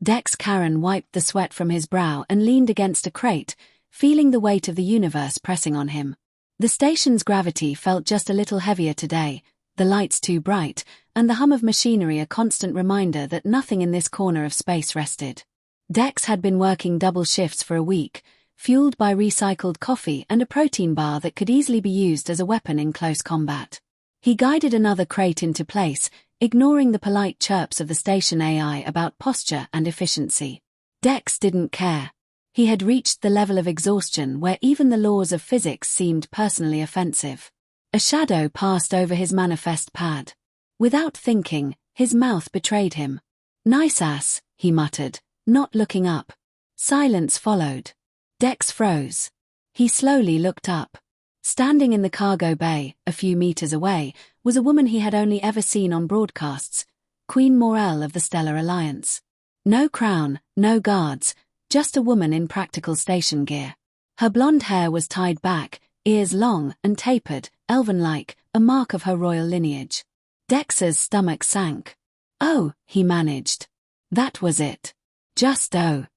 Dex Karen wiped the sweat from his brow and leaned against a crate, feeling the weight of the universe pressing on him. The station's gravity felt just a little heavier today, the lights too bright, and the hum of machinery a constant reminder that nothing in this corner of space rested. Dex had been working double shifts for a week, fueled by recycled coffee and a protein bar that could easily be used as a weapon in close combat. He guided another crate into place, ignoring the polite chirps of the station AI about posture and efficiency. Dex didn't care. He had reached the level of exhaustion where even the laws of physics seemed personally offensive. A shadow passed over his manifest pad. Without thinking, his mouth betrayed him. "Nice ass," he muttered, not looking up. Silence followed. Dex froze. He slowly looked up. Standing in the cargo bay, a few meters away, was a woman he had only ever seen on broadcasts, Queen Morel of the Stellar Alliance. No crown, no guards, just a woman in practical station gear. Her blonde hair was tied back, ears long and tapered, elven-like, a mark of her royal lineage. Dex's stomach sank. "Oh," he managed. That was it. Just oh.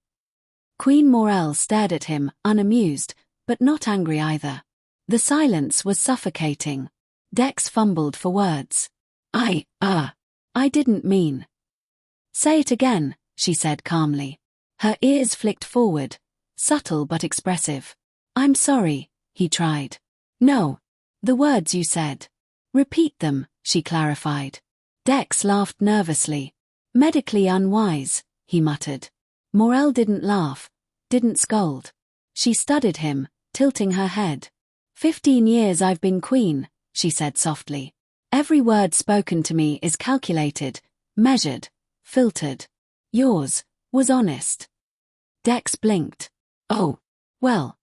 Queen Morel stared at him, unamused, but not angry either. The silence was suffocating. Dex fumbled for words. I didn't mean." "Say it again," she said calmly. Her ears flicked forward, subtle but expressive. "I'm sorry," he tried. "No. The words you said." "Repeat them," she clarified. Dex laughed nervously. "Medically unwise," he muttered. Morel didn't laugh, didn't scold. She studied him, tilting her head. 15 years I've been queen," she said softly. "Every word spoken to me is calculated, measured, filtered. Yours was honest." Dex blinked. "Oh. Well.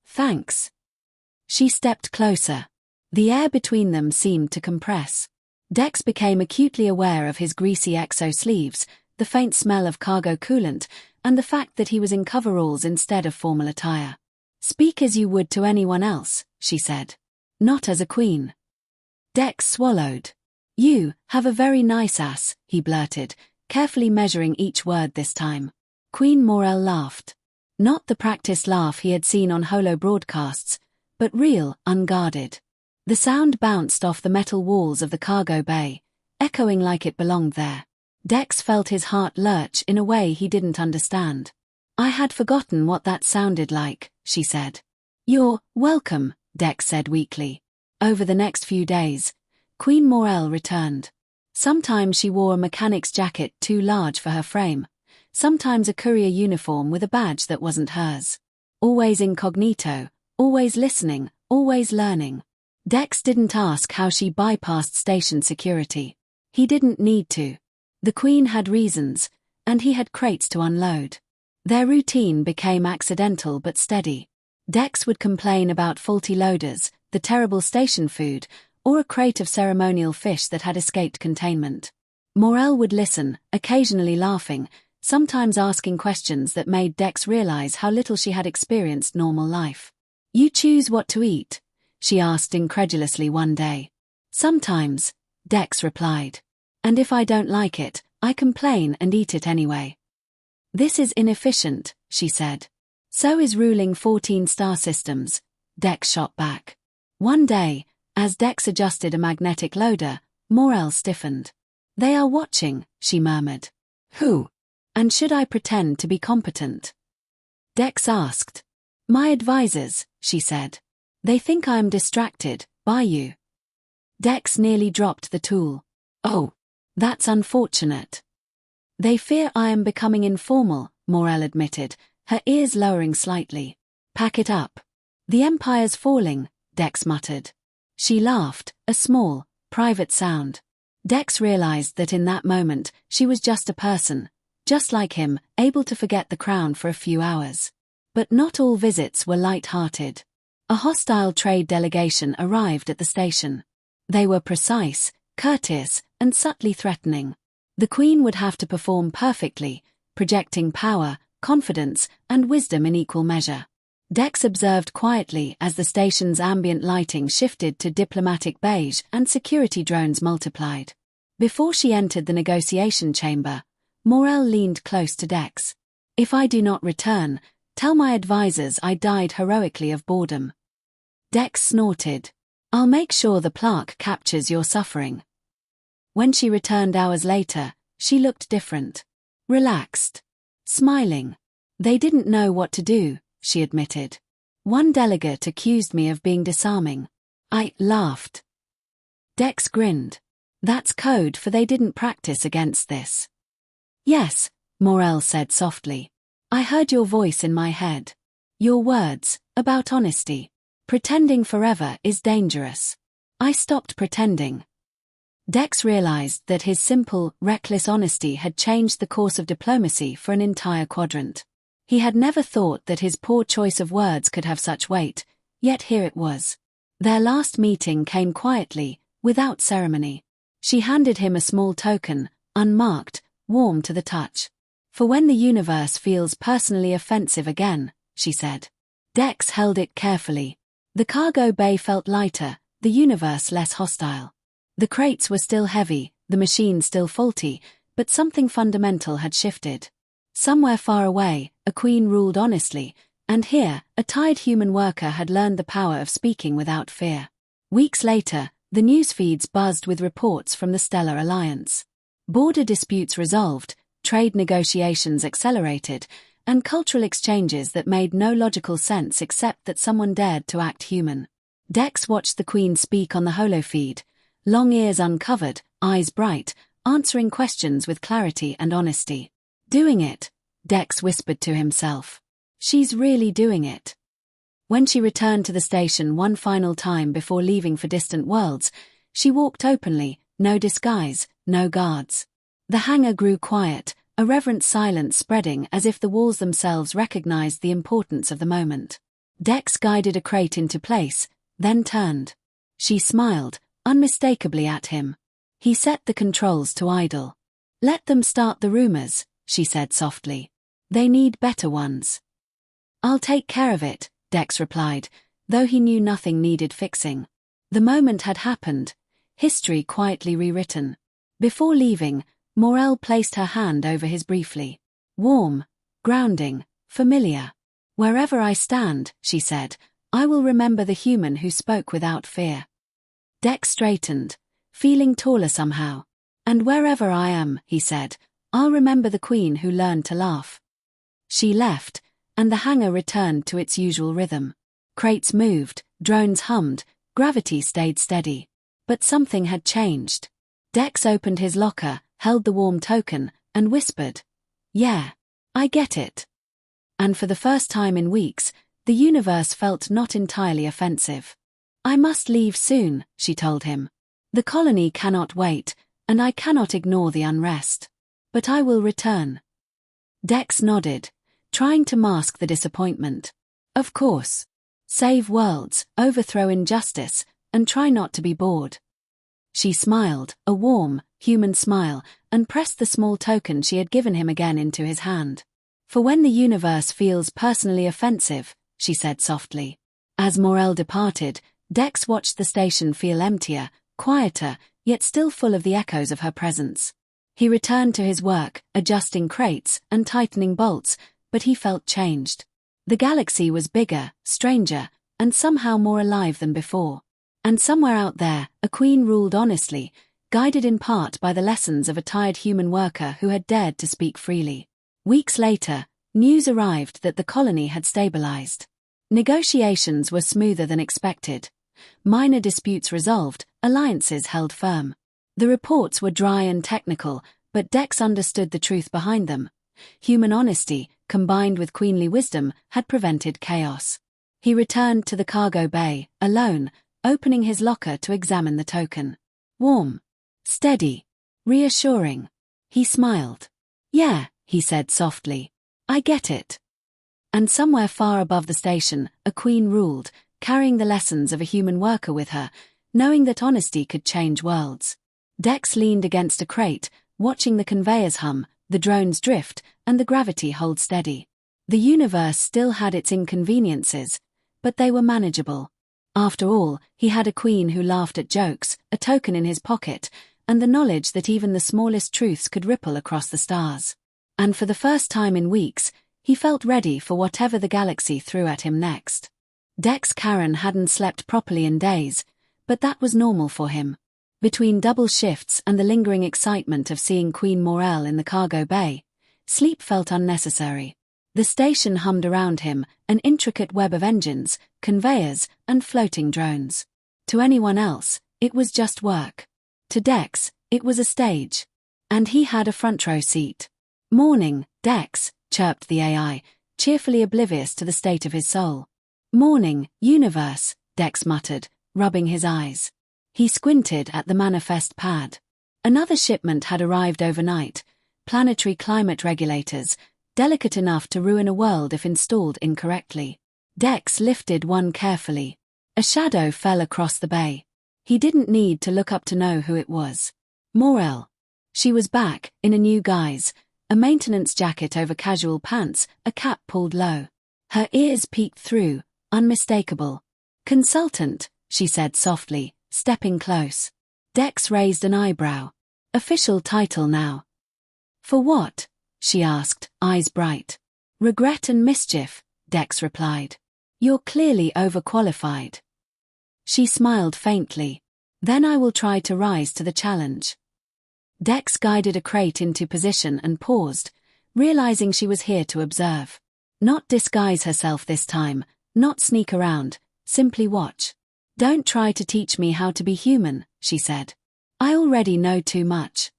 Thanks." She stepped closer. The air between them seemed to compress. Dex became acutely aware of his greasy exo sleeves, the faint smell of cargo coolant, and the fact that he was in coveralls instead of formal attire. "Speak as you would to anyone else," she said. "Not as a queen." Dex swallowed. "You have a very nice ass," he blurted, carefully measuring each word this time. Queen Morel laughed. Not the practiced laugh he had seen on holo broadcasts, but real, unguarded. The sound bounced off the metal walls of the cargo bay, echoing like it belonged there. Dex felt his heart lurch in a way he didn't understand. "I had forgotten what that sounded like," she said. "You're welcome," Dex said weakly. Over the next few days, Queen Morel returned. Sometimes she wore a mechanic's jacket too large for her frame, sometimes a courier uniform with a badge that wasn't hers. Always incognito, always listening, always learning. Dex didn't ask how she bypassed station security. He didn't need to. The Queen had reasons, and he had crates to unload. Their routine became accidental but steady. Dex would complain about faulty loaders, the terrible station food, or a crate of ceremonial fish that had escaped containment. Morel would listen, occasionally laughing, sometimes asking questions that made Dex realize how little she had experienced normal life. "You choose what to eat?" she asked incredulously one day. "Sometimes," Dex replied. "And if I don't like it, I complain and eat it anyway." "This is inefficient," she said. "So is ruling 14 star systems," Dex shot back. One day, as Dex adjusted a magnetic loader, Morel stiffened. "They are watching," she murmured. "Who? And should I pretend to be competent?" Dex asked. "My advisors," she said. "They think I am distracted by you." Dex nearly dropped the tool. "Oh, that's unfortunate." "They fear I am becoming informal," Morel admitted, her ears lowering slightly. "Pack it up." "The Empire's falling," Dex muttered. She laughed, a small, private sound. Dex realized that in that moment, she was just a person, just like him, able to forget the crown for a few hours. But not all visits were light-hearted. A hostile trade delegation arrived at the station. They were precise, courteous, and subtly threatening. The Queen would have to perform perfectly, projecting power, confidence, and wisdom in equal measure. Dex observed quietly as the station's ambient lighting shifted to diplomatic beige and security drones multiplied. Before she entered the negotiation chamber, Morel leaned close to Dex. If I do not return, tell my advisors I died heroically of boredom. Dex snorted. I'll make sure the plaque captures your suffering. When she returned hours later, she looked different. Relaxed. Smiling. They didn't know what to do, she admitted. One delegate accused me of being disarming. I laughed. Dex grinned. That's code for they didn't practice against this. Yes, Morel said softly. I heard your voice in my head. Your words, about honesty. Pretending forever is dangerous. I stopped pretending. Dex realized that his simple, reckless honesty had changed the course of diplomacy for an entire quadrant. He had never thought that his poor choice of words could have such weight, yet here it was. Their last meeting came quietly, without ceremony. She handed him a small token, unmarked, warm to the touch. For when the universe feels personally offensive again, she said. Dex held it carefully. The cargo bay felt lighter, the universe less hostile. The crates were still heavy, the machine still faulty, but something fundamental had shifted. Somewhere far away, a queen ruled honestly, and here, a tired human worker had learned the power of speaking without fear. Weeks later, the news feeds buzzed with reports from the Stellar Alliance. Border disputes resolved, trade negotiations accelerated, and cultural exchanges that made no logical sense except that someone dared to act human. Dex watched the Queen speak on the holofeed, long ears uncovered, eyes bright, answering questions with clarity and honesty. Doing it, Dex whispered to himself. She's really doing it. When she returned to the station one final time before leaving for distant worlds, she walked openly, no disguise, no guards. The hangar grew quiet, a reverent silence spreading as if the walls themselves recognized the importance of the moment. Dex guided a crate into place, then turned. She smiled, unmistakably at him. He set the controls to idle. Let them start the rumors, she said softly. They need better ones. I'll take care of it, Dex replied, though he knew nothing needed fixing. The moment had happened, history quietly rewritten. Before leaving, Morel placed her hand over his briefly. Warm, grounding, familiar. Wherever I stand, she said, I will remember the human who spoke without fear. Dex straightened, feeling taller somehow. And wherever I am, he said, I'll remember the Queen who learned to laugh. She left, and the hangar returned to its usual rhythm. Crates moved, drones hummed, gravity stayed steady. But something had changed. Dex opened his locker, held the warm token, and whispered, Yeah, I get it. And for the first time in weeks, the universe felt not entirely offensive. I must leave soon, she told him. The colony cannot wait, and I cannot ignore the unrest. But I will return. Dex nodded, trying to mask the disappointment. Of course. Save worlds, overthrow injustice, and try not to be bored. She smiled, a warm, human smile, and pressed the small token she had given him again into his hand. For when the universe feels personally offensive, she said softly. As Morel departed, Dex watched the station feel emptier, quieter, yet still full of the echoes of her presence. He returned to his work, adjusting crates and tightening bolts, but he felt changed. The galaxy was bigger, stranger, and somehow more alive than before. And somewhere out there, a queen ruled honestly, guided in part by the lessons of a tired human worker who had dared to speak freely. Weeks later, news arrived that the colony had stabilized. Negotiations were smoother than expected. Minor disputes resolved, alliances held firm. The reports were dry and technical, but Dex understood the truth behind them. Human honesty, combined with queenly wisdom, had prevented chaos. He returned to the cargo bay, alone, opening his locker to examine the token. Warm. Steady. Reassuring. He smiled. Yeah, he said softly. I get it. And somewhere far above the station, a queen ruled, carrying the lessons of a human worker with her, knowing that honesty could change worlds. Dex leaned against a crate, watching the conveyors hum, the drones drift, and the gravity hold steady. The universe still had its inconveniences, but they were manageable. After all, he had a queen who laughed at jokes, a token in his pocket, and the knowledge that even the smallest truths could ripple across the stars. And for the first time in weeks, he felt ready for whatever the galaxy threw at him next. Dex Karen hadn't slept properly in days, but that was normal for him. Between double shifts and the lingering excitement of seeing Queen Morel in the cargo bay, sleep felt unnecessary. The station hummed around him, an intricate web of engines, conveyors, and floating drones. To anyone else, it was just work. To Dex, it was a stage. And he had a front row seat. "Morning, Dex," chirped the AI, cheerfully oblivious to the state of his soul. "Morning, Universe," Dex muttered, rubbing his eyes. He squinted at the manifest pad. Another shipment had arrived overnight, planetary climate regulators, delicate enough to ruin a world if installed incorrectly. Dex lifted one carefully. A shadow fell across the bay. He didn't need to look up to know who it was. Morel. She was back, in a new guise, a maintenance jacket over casual pants, a cap pulled low. Her ears peeked through, unmistakable. "Consultant," she said softly, stepping close. Dex raised an eyebrow. "Official title now." "For what?" she asked, eyes bright. "Regret and mischief," Dex replied. "You're clearly overqualified." She smiled faintly. "Then I will try to rise to the challenge." Dex guided a crate into position and paused, realizing she was here to observe. Not disguise herself this time, not sneak around, simply watch. "Don't try to teach me how to be human," she said. "I already know too much."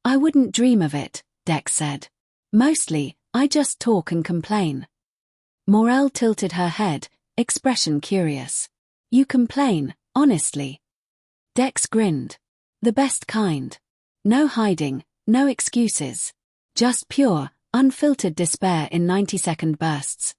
"I wouldn't dream of it," Dex said. "Mostly, I just talk and complain." Morel tilted her head, expression curious. "You complain, honestly?" Dex grinned. "The best kind. No hiding, no excuses. Just pure, unfiltered despair in 90-second bursts."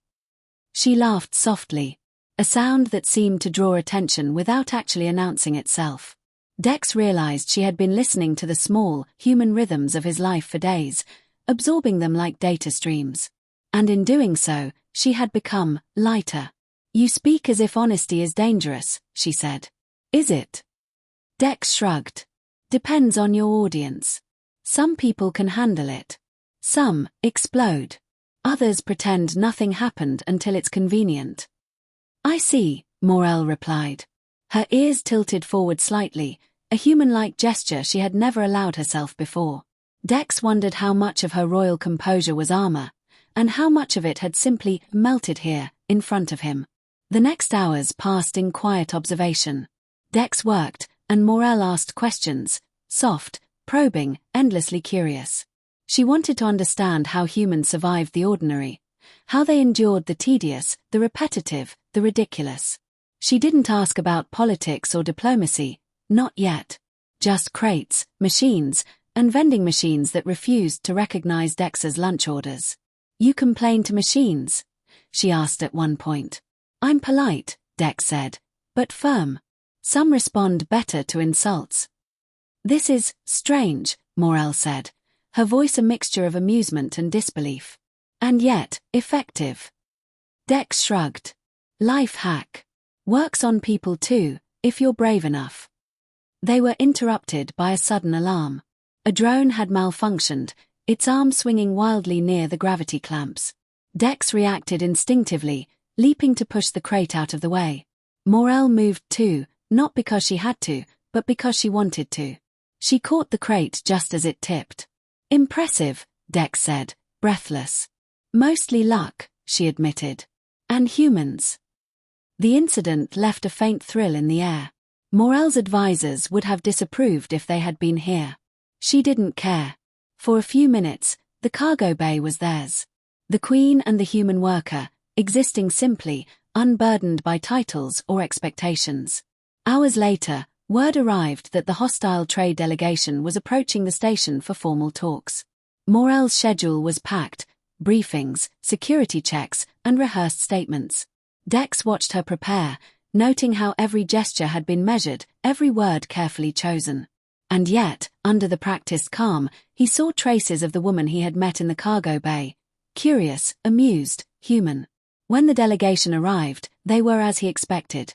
She laughed softly, a sound that seemed to draw attention without actually announcing itself. Dex realized she had been listening to the small, human rhythms of his life for days, absorbing them like data streams. And in doing so, she had become lighter. "You speak as if honesty is dangerous," she said. "Is it?" Dex shrugged. "Depends on your audience. Some people can handle it. Some explode. Others pretend nothing happened until it's convenient." "I see," Morel replied. Her ears tilted forward slightly, a human-like gesture she had never allowed herself before. Dex wondered how much of her royal composure was armor, and how much of it had simply melted here, in front of him. The next hours passed in quiet observation. Dex worked, and Morel asked questions, soft, probing, endlessly curious. She wanted to understand how humans survived the ordinary, how they endured the tedious, the repetitive, the ridiculous. She didn't ask about politics or diplomacy, not yet. Just crates, machines, and vending machines that refused to recognize Dex's lunch orders. "You complain to machines?" she asked at one point. "I'm polite," Dex said, "but firm. Some respond better to insults." "This is strange," Morel said, her voice a mixture of amusement and disbelief. "And yet, effective." Dex shrugged. "Life hack. Works on people too, if you're brave enough." They were interrupted by a sudden alarm. A drone had malfunctioned, its arm swinging wildly near the gravity clamps. Dex reacted instinctively, leaping to push the crate out of the way. Morel moved too, not because she had to, but because she wanted to. She caught the crate just as it tipped. "Impressive," Dex said, breathless. "Mostly luck," she admitted. "And humans." The incident left a faint thrill in the air. Morel's advisors would have disapproved if they had been here. She didn't care. For a few minutes, the cargo bay was theirs. The Queen and the human worker, existing simply, unburdened by titles or expectations. Hours later, word arrived that the hostile trade delegation was approaching the station for formal talks. Morel's schedule was packed: briefings, security checks, and rehearsed statements. Dex watched her prepare, noting how every gesture had been measured, every word carefully chosen. And yet, under the practiced calm, he saw traces of the woman he had met in the cargo bay. Curious, amused, human. When the delegation arrived, they were as he expected.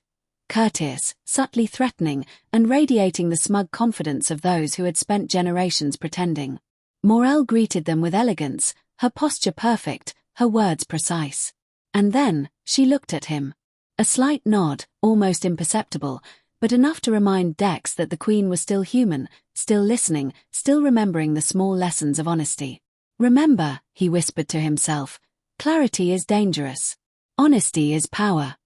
courteous, subtly threatening, and radiating the smug confidence of those who had spent generations pretending. Morel greeted them with elegance, her posture perfect, her words precise. And then, she looked at him. A slight nod, almost imperceptible, but enough to remind Dex that the Queen was still human, still listening, still remembering the small lessons of honesty. "Remember," he whispered to himself, "clarity is dangerous. Honesty is power."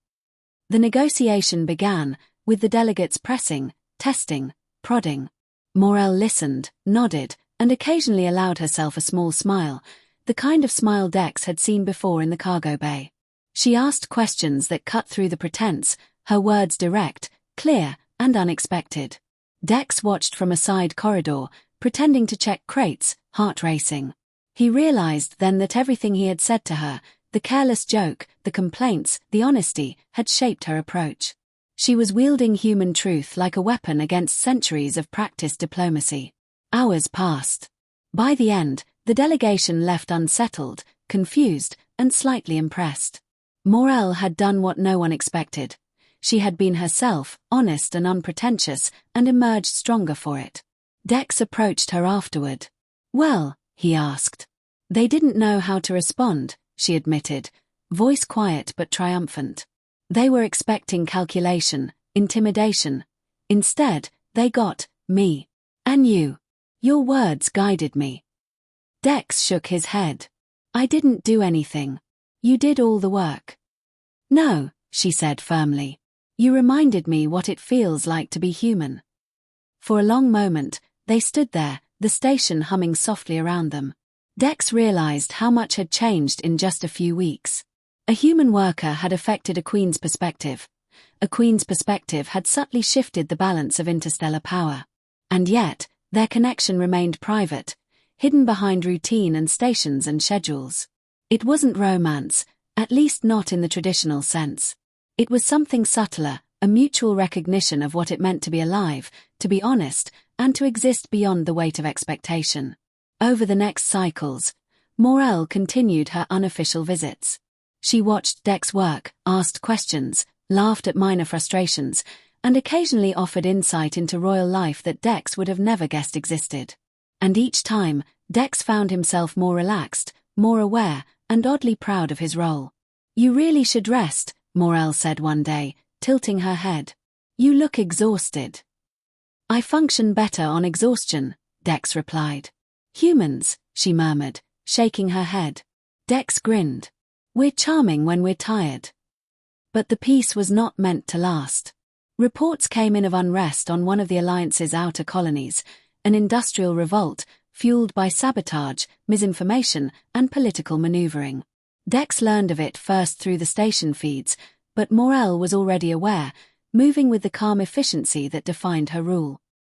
The negotiation began, with the delegates pressing, testing, prodding. Morel listened, nodded, and occasionally allowed herself a small smile, the kind of smile Dex had seen before in the cargo bay. She asked questions that cut through the pretense, her words direct, clear, and unexpected. Dex watched from a side corridor, pretending to check crates, heart racing. He realized then that everything he had said to her, the careless joke, the complaints, the honesty, had shaped her approach. She was wielding human truth like a weapon against centuries of practiced diplomacy. Hours passed. By the end, the delegation left unsettled, confused, and slightly impressed. Morel had done what no one expected. She had been herself, honest and unpretentious, and emerged stronger for it. Dex approached her afterward. "Well," he asked. "They didn't know how to respond," she admitted, voice quiet but triumphant. "They were expecting calculation, intimidation. Instead, they got me. And you. Your words guided me." Dex shook his head. "I didn't do anything. You did all the work." "No," she said firmly. "You reminded me what it feels like to be human." For a long moment, they stood there, the station humming softly around them. Dex realized how much had changed in just a few weeks. A human worker had affected a Queen's perspective. A Queen's perspective had subtly shifted the balance of interstellar power. And yet, their connection remained private, hidden behind routine and stations and schedules. It wasn't romance, at least not in the traditional sense. It was something subtler, a mutual recognition of what it meant to be alive, to be honest, and to exist beyond the weight of expectation. Over the next cycles, Morel continued her unofficial visits. She watched Dex work, asked questions, laughed at minor frustrations, and occasionally offered insight into royal life that Dex would have never guessed existed. And each time, Dex found himself more relaxed, more aware, and oddly proud of his role. "You really should rest," Morel said one day, tilting her head. "You look exhausted." "I function better on exhaustion," Dex replied. "Humans," she murmured, shaking her head. Dex grinned. "We're charming when we're tired." But the peace was not meant to last. Reports came in of unrest on one of the Alliance's outer colonies, an industrial revolt, fueled by sabotage, misinformation, and political maneuvering. Dex learned of it first through the station feeds, but Morel was already aware, moving with the calm efficiency that defined her rule.